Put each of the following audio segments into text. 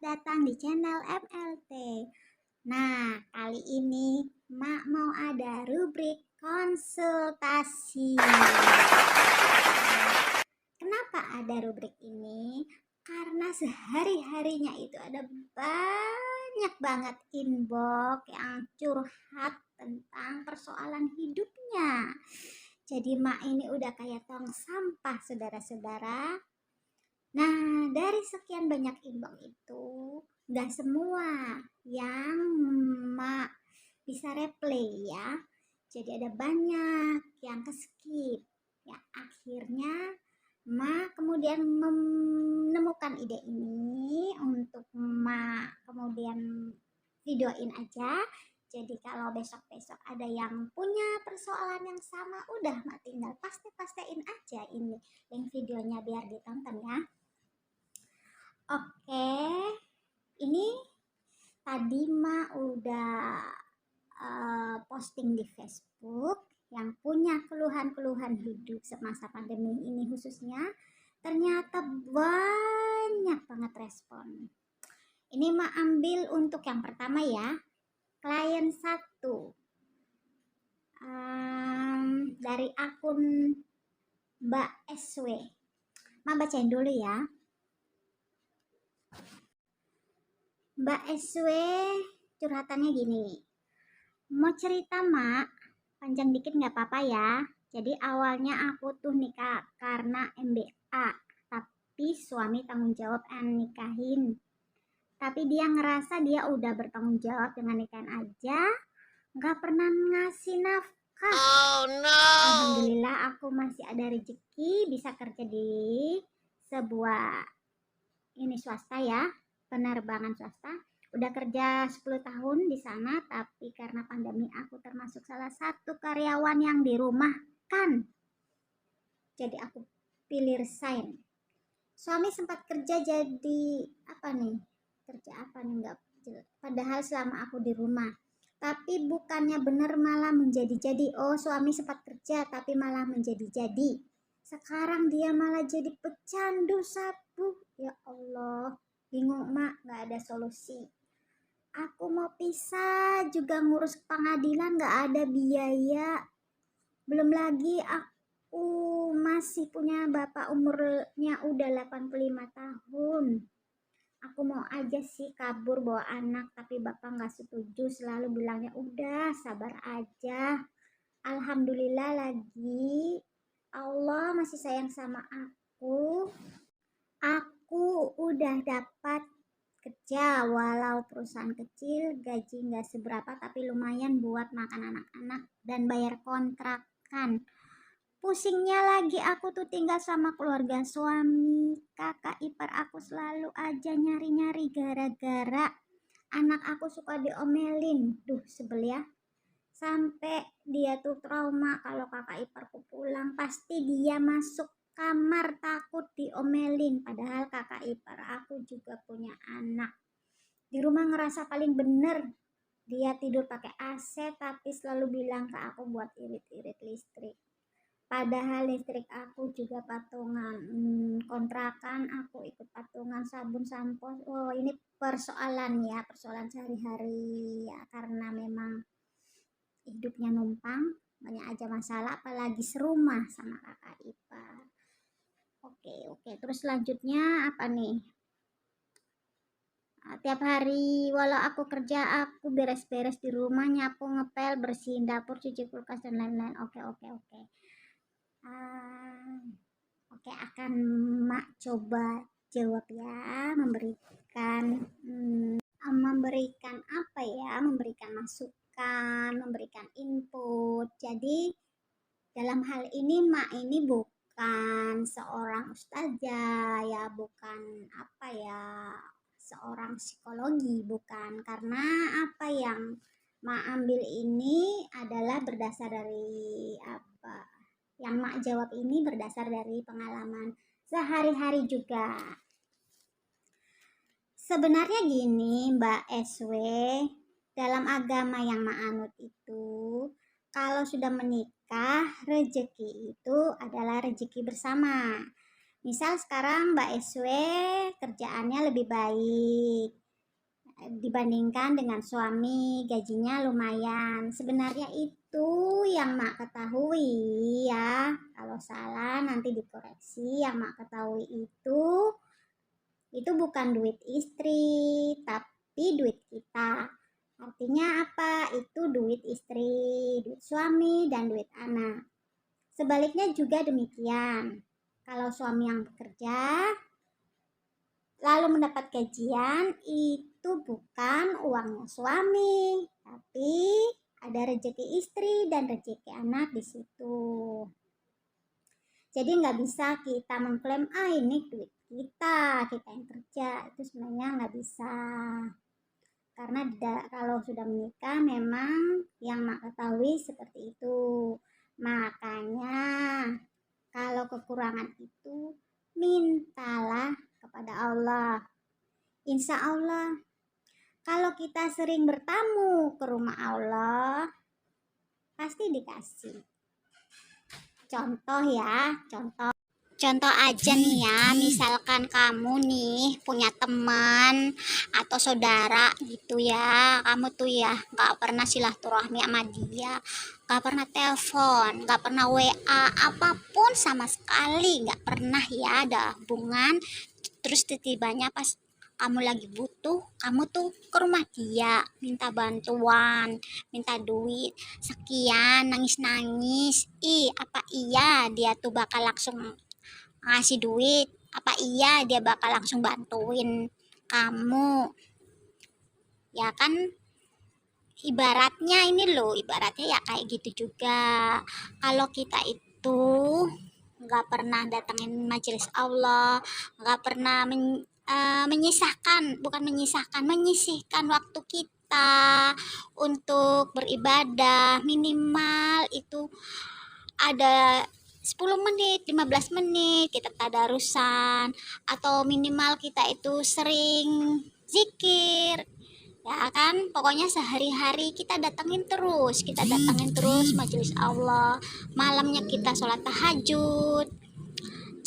datang di channel MLT. Nah, kali ini Mak mau ada rubrik konsultasi. Kenapa ada rubrik ini? Karena sehari-harinya itu ada banyak banget inbox yang curhat tentang persoalan hidupnya. Jadi Mak ini udah kayak tong sampah, saudara-saudara. Nah, dari sekian banyak inbox itu, gak semua yang Mak bisa replay ya. Jadi ada banyak yang keskip. Ya, akhirnya Mak kemudian menemukan ide ini untuk Mak kemudian videoin aja. Jadi kalau besok-besok ada yang punya persoalan yang sama, udah Mak tinggal pastein aja ini link videonya biar ditonton ya. Oke, ini tadi Mak udah posting di Facebook yang punya keluhan-keluhan hidup semasa pandemi ini khususnya. Ternyata banyak banget respon. Ini Mak ambil untuk yang pertama ya, klien 1 dari akun Mbak SW. Mak bacain dulu ya. Mbak SW curhatannya gini, mau cerita Mak, panjang dikit nggak apa-apa ya. Jadi awalnya aku tuh nikah karena MBA, tapi suami tanggung jawab nikahin. Tapi dia ngerasa dia udah bertanggung jawab dengan nikahan aja, nggak pernah ngasih nafkah. Oh no. Alhamdulillah aku masih ada rezeki bisa kerja di sebuah ini swasta ya, penerbangan swasta. Udah kerja 10 tahun di sana, tapi karena pandemi aku termasuk salah satu karyawan yang dirumahkan. Jadi aku pilih resign. Suami sempat kerja jadi apa nih? Kerja apa nih enggak? Padahal selama aku di rumah. Tapi bukannya benar malah menjadi-jadi. Oh, suami sempat kerja tapi malah menjadi-jadi. Sekarang dia malah jadi pecandu sabu. Ya Allah, bingung Mak, nggak ada solusi. Aku mau pisah juga ngurus pengadilan nggak ada biaya. Belum lagi aku masih punya bapak umurnya udah 85 tahun. Aku mau aja sih kabur bawa anak, tapi bapak nggak setuju, selalu bilangnya udah sabar aja. Alhamdulillah lagi Allah masih sayang sama aku. Aku udah dapat kerja walau perusahaan kecil, gaji nggak seberapa tapi lumayan buat makan anak-anak dan bayar kontrakan. Pusingnya lagi aku tuh tinggal sama keluarga suami, kakak ipar aku selalu aja nyari-nyari gara-gara anak aku suka diomelin. Duh, sebel ya. Sampai dia tuh trauma kalau kakak iparku pulang pasti dia masuk kamar takut diomelin, padahal kakak ipar aku juga punya anak. Di rumah ngerasa paling bener. Dia tidur pakai AC tapi selalu bilang ke aku buat irit-irit listrik. Padahal listrik aku juga patungan, kontrakan aku ikut patungan, sabun sampo. Oh, ini persoalan ya, persoalan sehari-hari ya, karena memang hidupnya numpang, banyak aja masalah, apalagi serumah sama kakak ipar. Oke, terus selanjutnya apa nih? Tiap hari walau aku kerja, aku beres-beres di rumah, nyapu, ngepel, bersihin dapur, cuci kulkas dan lain-lain. Oke. Oke, akan Mak coba jawab ya, memberikan apa ya, memberikan masukan, memberikan input. Jadi dalam hal ini Mak ini bukan seorang ustazah ya, bukan apa ya, seorang psikologi, bukan. Karena apa yang Mak ambil ini adalah berdasar dari apa yang Mak jawab ini berdasar dari pengalaman sehari-hari juga. Sebenarnya gini Mbak SW, dalam agama yang Mak anut itu, kalau sudah menikah, rezeki itu adalah rezeki bersama. Misal sekarang Mbak SW kerjaannya lebih baik dibandingkan dengan suami, gajinya lumayan. Sebenarnya itu yang Mak ketahui ya. Kalau salah nanti dikoreksi. Yang Mak ketahui itu bukan duit istri, tapi duit kita. Artinya apa? Itu duit istri, duit suami, dan duit anak. Sebaliknya juga demikian. Kalau suami yang bekerja, lalu mendapat gajian, itu bukan uangnya suami, tapi ada rezeki istri dan rezeki anak di situ. Jadi nggak bisa kita mengklaim, ini duit kita yang kerja. Itu sebenarnya nggak bisa. Karena kalau sudah menikah memang yang Mak ketahui seperti itu. Makanya kalau kekurangan itu mintalah kepada Allah. Insya Allah kalau kita sering bertamu ke rumah Allah pasti dikasih. Contoh ya, contoh aja nih ya, misalkan kamu nih punya teman atau saudara gitu ya, kamu tuh ya gak pernah silaturahmi sama dia, gak pernah telepon, gak pernah WA, apapun sama sekali gak pernah ya ada hubungan. Terus tiba-tibanya pas kamu lagi butuh, kamu tuh ke rumah dia minta bantuan, minta duit sekian, nangis-nangis. Apa iya dia tuh bakal langsung ngasih duit? Apa iya dia bakal langsung bantuin kamu? Ya kan, ibaratnya ini loh, ibaratnya ya kayak gitu juga. Kalau kita itu nggak pernah datangin majelis Allah, nggak pernah menyisihkan waktu kita untuk beribadah, minimal itu ada 10 menit, 15 menit kita tadarusan, atau minimal kita itu sering zikir. Ya kan, pokoknya sehari-hari kita datangin terus majelis Allah. Malamnya kita sholat tahajud.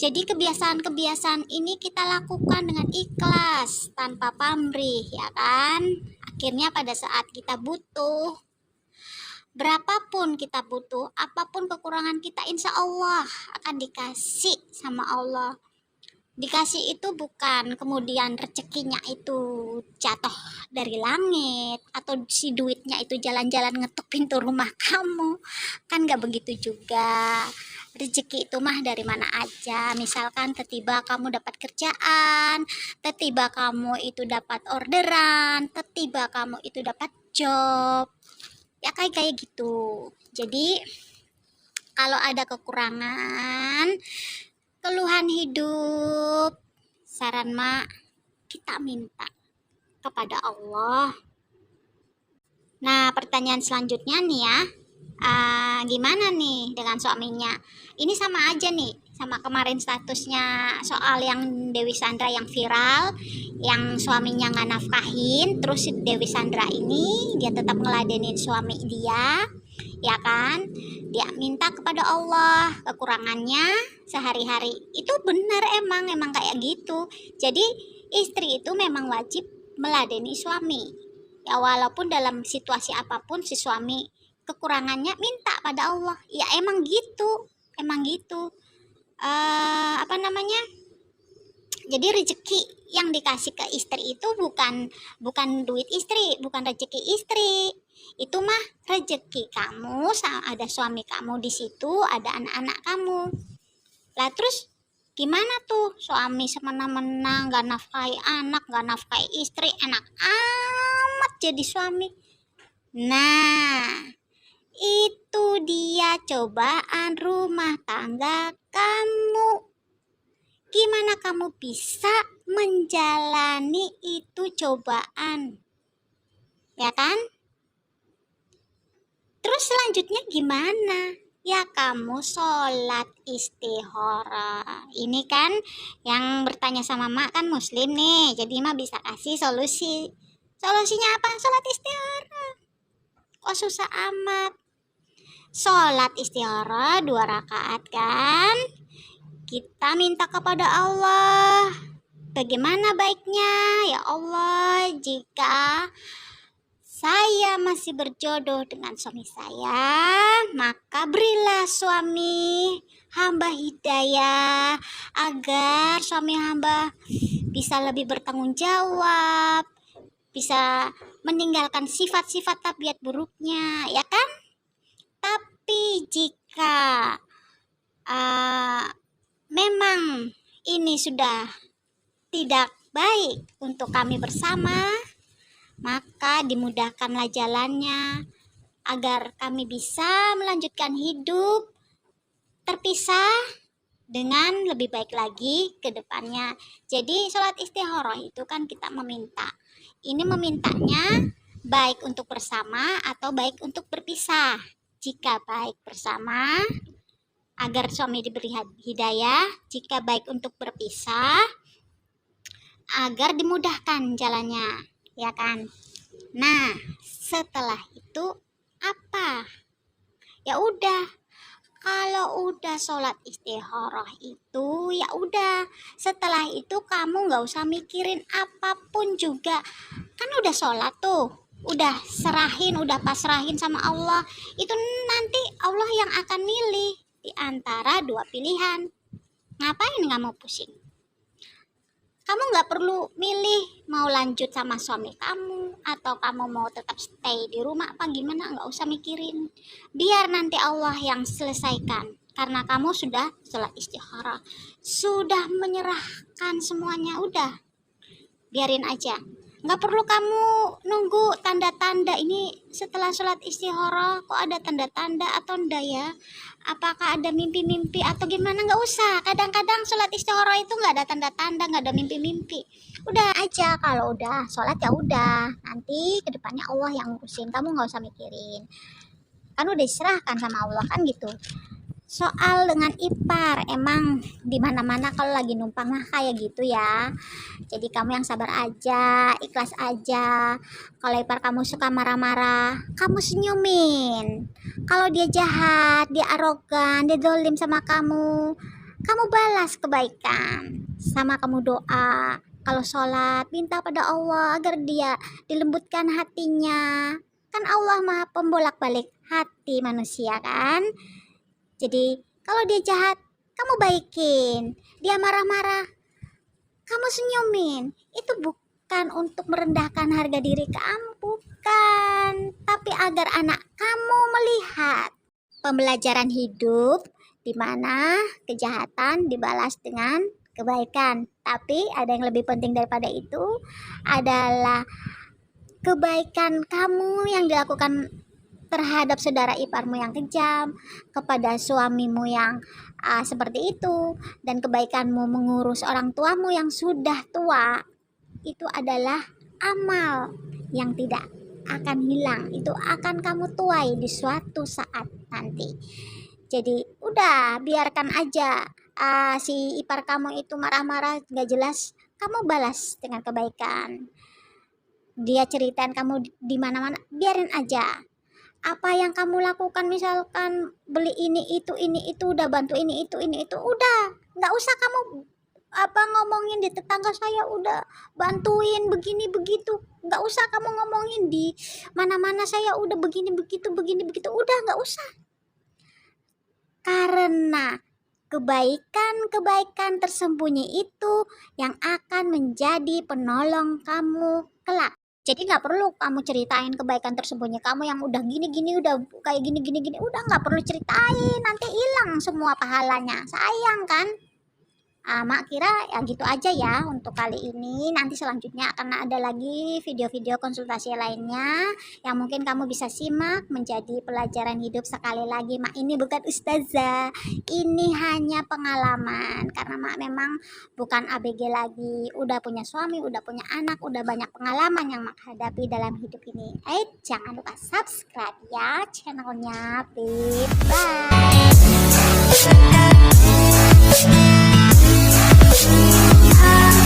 Jadi kebiasaan-kebiasaan ini kita lakukan dengan ikhlas, tanpa pamrih, ya kan? Akhirnya pada saat kita butuh, berapapun kita butuh, apapun kekurangan kita, insya Allah akan dikasih sama Allah. Dikasih itu bukan kemudian rezekinya itu jatuh dari langit, atau si duitnya itu jalan-jalan ngetuk pintu rumah kamu, kan gak begitu juga. Rezeki itu mah dari mana aja. Misalkan tiba-tiba kamu dapat kerjaan, tiba-tiba kamu itu dapat orderan, tiba-tiba kamu itu dapat job, ya kayak gitu. Jadi kalau ada kekurangan, keluhan hidup, saran Mak, kita minta kepada Allah. Nah, pertanyaan selanjutnya nih ya, gimana nih dengan suaminya? Ini sama aja nih sama kemarin statusnya soal yang Dewi Sandra yang viral, yang suaminya nggak nafkahin. Terus si Dewi Sandra ini dia tetap ngeladenin suami dia, ya kan? Dia minta kepada Allah kekurangannya sehari-hari. Itu benar, emang kayak gitu. Jadi istri itu memang wajib meladeni suami, ya walaupun dalam situasi apapun si suami kekurangannya minta pada Allah. Ya emang gitu, apa namanya, jadi rezeki yang dikasih ke istri itu bukan duit istri, bukan rezeki istri. Itu mah rezeki kamu, ada suami kamu di situ, ada anak-anak kamu. Lah terus gimana tuh suami semena-mena gak nafkahi anak, gak nafkahi istri, enak amat jadi suami. Nah, itu dia cobaan rumah tangga kamu. Gimana kamu bisa menjalani itu cobaan? Ya kan? Terus selanjutnya gimana? Ya kamu sholat istihara. Ini kan yang bertanya sama Mak kan muslim nih, jadi Mak bisa kasih solusi. Solusinya apa? Sholat istihara. Kok susah amat? Sholat istihara 2 rakaat kan? kita minta kepada Allah. Bagaimana baiknya, ya Allah, jika saya masih berjodoh dengan suami saya, maka berilah suami hamba hidayah agar suami hamba bisa lebih bertanggung jawab, bisa meninggalkan sifat-sifat tabiat buruknya, ya kan? Tapi jika memang ini sudah tidak baik untuk kami bersama, maka dimudahkanlah jalannya agar kami bisa melanjutkan hidup terpisah dengan lebih baik lagi ke depannya. Jadi sholat istikharah itu kan kita meminta. Ini memintanya baik untuk bersama atau baik untuk berpisah. Jika baik bersama agar suami diberi hidayah, jika baik untuk berpisah agar dimudahkan jalannya, ya kan? Nah, setelah itu apa? Ya udah, kalau udah sholat istikharah itu ya udah, setelah itu kamu nggak usah mikirin apapun juga, kan udah sholat tuh, udah serahin, udah pasrahin sama Allah. Itu nanti Allah yang akan milih di antara dua pilihan. Ngapain nggak mau pusing? Kamu nggak perlu milih mau lanjut sama suami kamu atau kamu mau tetap stay di rumah apa gimana, nggak usah mikirin. Biar nanti Allah yang selesaikan. Karena kamu sudah sholat istikharah, sudah menyerahkan semuanya, udah biarin aja. Nggak perlu kamu nunggu tanda-tanda ini setelah sholat istikharah kok ada tanda-tanda atau enggak ya, apakah ada mimpi-mimpi atau gimana, nggak usah. Kadang-kadang sholat istikharah itu nggak ada tanda-tanda, nggak ada mimpi-mimpi. Udah aja, kalau udah sholat ya udah, nanti kedepannya Allah yang ngurusin, kamu nggak usah mikirin, kan udah diserahkan sama Allah kan gitu. Soal dengan ipar, emang dimana-mana kalau lagi numpang mah kayak gitu ya. Jadi kamu yang sabar aja, ikhlas aja. Kalau ipar kamu suka marah-marah, kamu senyumin. Kalau dia jahat, dia arogan, dia dolim sama kamu balas kebaikan. Sama kamu doa, kalau sholat minta pada Allah agar dia dilembutkan hatinya. Kan Allah maha pembolak-balik hati manusia kan. Jadi kalau dia jahat, kamu baikin. Dia marah-marah, kamu senyumin. Itu bukan untuk merendahkan harga diri kamu, bukan. Tapi agar anak kamu melihat pembelajaran hidup di mana kejahatan dibalas dengan kebaikan. Tapi ada yang lebih penting daripada itu adalah kebaikan kamu yang dilakukan terhadap saudara iparmu yang kejam, kepada suamimu yang seperti itu, dan kebaikanmu mengurus orang tuamu yang sudah tua. Itu adalah amal yang tidak akan hilang, itu akan kamu tuai di suatu saat nanti. Jadi udah, biarkan aja si ipar kamu itu marah-marah gak jelas, kamu balas dengan kebaikan. Dia ceritain kamu di mana-mana, biarin aja. Apa yang kamu lakukan, misalkan beli ini itu udah bantu ini itu udah, nggak usah kamu ngomongin di tetangga saya udah bantuin begini begitu, nggak usah kamu ngomongin di mana-mana saya udah begini begitu, udah nggak usah. Karena kebaikan tersembunyi itu yang akan menjadi penolong kamu kelak. Jadi nggak perlu kamu ceritain kebaikan tersembunyi kamu yang udah gini-gini, udah kayak gini, udah nggak perlu ceritain, nanti hilang semua pahalanya, sayang kan. Mak kira ya gitu aja ya untuk kali ini. Nanti selanjutnya akan ada lagi video-video konsultasi lainnya yang mungkin kamu bisa simak menjadi pelajaran hidup. Sekali lagi, Mak ini bukan ustazah, ini hanya pengalaman karena Mak memang bukan ABG lagi, udah punya suami, udah punya anak, udah banyak pengalaman yang Mak hadapi dalam hidup ini. Jangan lupa subscribe ya channelnya Pip. Bye.